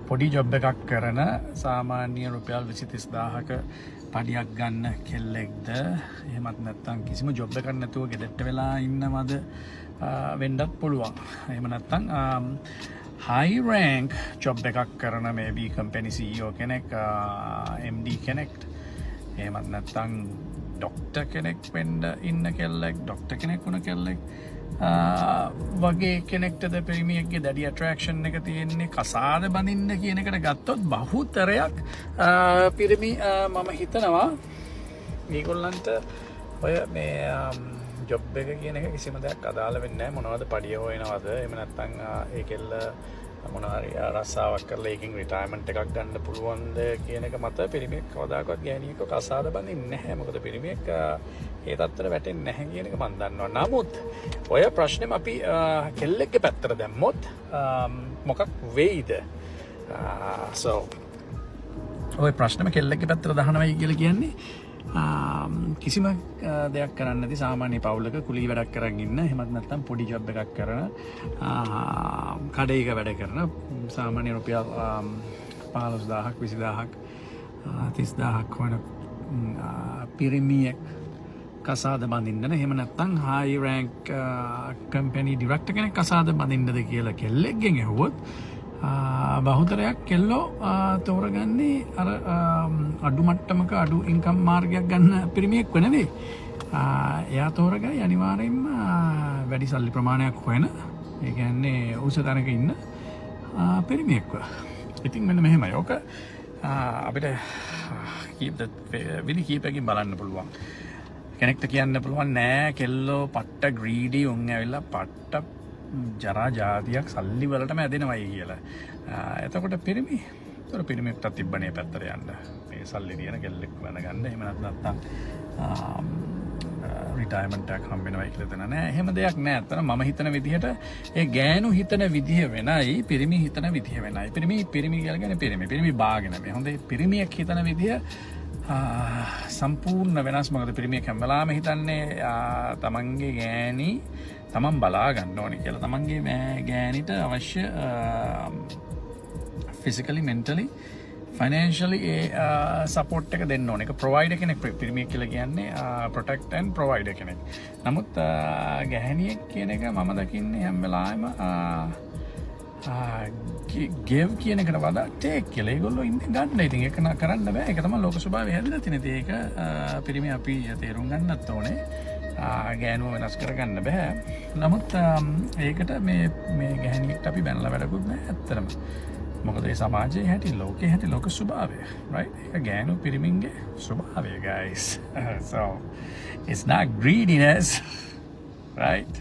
පොඩි ජොබ් එකක් කරන සාමාන්‍ය රුපියල් 20-30,000ක පඩියක් ගන්න කෙල්ලෙක්ද එහෙමත් නැත්නම් කිසිම ජොබ් එකක් නැතුව ගෙදරට වෙලා ඉන්නවද වෙන්නත් පුළුවන්. එහෙම නැත්නම් high rank ජොබ් එකක් කරන maybe company CEO කෙනෙක් MD කෙනෙක් එහෙමත් නැත්නම් ඩොක්ටර් කෙනෙක් වෙන්න ඉන්න කෙල්ලෙක් ඩොක්ටර් කෙනෙක් වුණ කෙල්ලෙක් වගේ කෙනෙක්ටද පිරිමියෙක්ගේ දැඩි ඇට්‍රැක්ෂන් එක තියෙන්නේ කසාද බඳින්න කියන එකට ගත්තොත් බහුතරයක් පිරිමි මම හිතනවා මේගොල්ලන්ට ඔය මේ ජොබ් එක කියන එක කිසිම දෙයක් අදාළ වෙන්නේ නැහැ. මොනවද පඩිය හොයනවද එහෙම නැත්නම් ඒ කෙල්ල මොනවාරි රස්සාවක් කරලා ඒකින් රිටයර්මන්ට් එකක් ගන්න පුළුවන්ද කියන එක මත පිරිමියෙක් කවදාකවත් ගෑණියෙක්ව කසාද බඳින්නේ නැහැ. මොකද පිරිමියෙක් ඒ තත්ත්වයට වැටෙන්නේ නැහැ කියන එක මම දන්නවා. නමුත් ඔය ප්‍රශ්නේම අපි කෙල්ලෙක්ගේ පැත්තට දැම්මොත් මොකක් වෙයිද? so ඔය ප්‍රශ්නේම කෙල්ලෙක්ගේ පැත්තට දානවයි කියලා කියන්නේ කිසිම දෙයක් කරන්න නැති සාමාන්‍ය පවුලක කුලී වැඩක් කරන් ඉන්න එහෙමත් නැත්නම් පොඩි ජොබ් එකක් කරන කඩේක වැඩ කරන සාමාන්‍ය රුපියල් 15,000ක් 20,000ක් 30,000ක් වන පිරිමියෙක් කසාද බඳින්නද එහෙම නැත්නම් high rank company director කෙනෙක් කසාද බඳින්නද කියලා කෙල්ලෙක්ගෙන් ඇහුවොත් බහුතරයක් කෙල්ලෝ තෝරගන්නේ අර අඩු මට්ටමක අඩු ඉන්කම් මාර්ගයක් ගන්න පිරිමියෙක් නෙවෙයි. එයා තෝරගන්නේ අනිවාර්යෙන්ම වැඩි සල්ලි ප්‍රමාණයක් හොයන ඒ කියන්නේ උස තැනක ඉන්න පිරිමියෙක්ව. ඉතින් මෙන්න මෙහෙමයි. ඔක අපිට විදි කීපයකින් බලන්න පුළුවන්. කෙනෙක්ට කියන්න පුළුවන් නෑ කෙල්ලෝ පට්ට ග්‍රීඩි උන් ඇවිල්ලා පට්ට ජරා ජාතියක් සල්ලි වලටම ඇදෙනවයි කියලා. එතකොට පිරිමියෙක්ට තිබ්බනේ පැත්තට යන්න. මේ සල්ලි දින කෙල්ලෙක් වෙනගන්න. එහෙම නැත්නම් රිටයර්මන්ට් එකක් හම්බ වෙනවයි කියලා දෙන නෑ. එහෙම දෙයක් නෑ. අතන මම හිතන විදිහට ඒ ගෑනු හිතන විදිහ වෙනයි පිරිමි හිතන විදිහ වෙනයි. පිරිමි කියලා කියන්නේ පිරිමි බාගෙන මේ. හොඳේ පිරිමියෙක් හිතන විදිහ සම්පූර්ණ වෙනස්. මොකද පිරිමියෙක් හැම වෙලාවෙම හිතන්නේ තමන්ගේ ගෑණි තමන් බලා ගන්න ඕනේ කියලා. තමන්ගේ ගෑණිට අවශ්‍ය ෆිසිකලි මෙන්ටලි ෆයිනෑන්ෂලි ඒ සපෝට් එක දෙන්න ඕනේ. ඒක ප්‍රොවයිඩර් කෙනෙක් පිරිමියෙක් කියලා කියන්නේ ප්‍රොටෙක්ට් ඇන්ඩ් ප්‍රොවයිඩර් කෙනෙක්. නමුත් ගැහණියෙක් කියන එක මම දකින්නේ හැම වෙලාවෙම ගෙව් කියන එකට වඩා ටේක් කියලා. ඒගොල්ලෝ ඉන්නේ ගන්න. ඉතින් ඒක කරන්න බෑ. ඒක තමයි ලෝක ස්වභාවය හැදලා තියෙන. ඒක පිරිමි අපි තේරුම් ගන්නත් ඕනේ. ගෑනුව වෙනස් කරගන්න බෑ. නමුත් ඒකට මේ ගැහණියෙක්ට අපි බැනලා වැඩකුත් නෑ ඇත්තටම. මොකද ඒ සමාජයේ හැටි ලෝකේ හැටි ලෝක ස්වභාවය. right? ඒක ගෑනු පිරිමින්ගේ ස්වභාවය guys. so it's not greediness. right?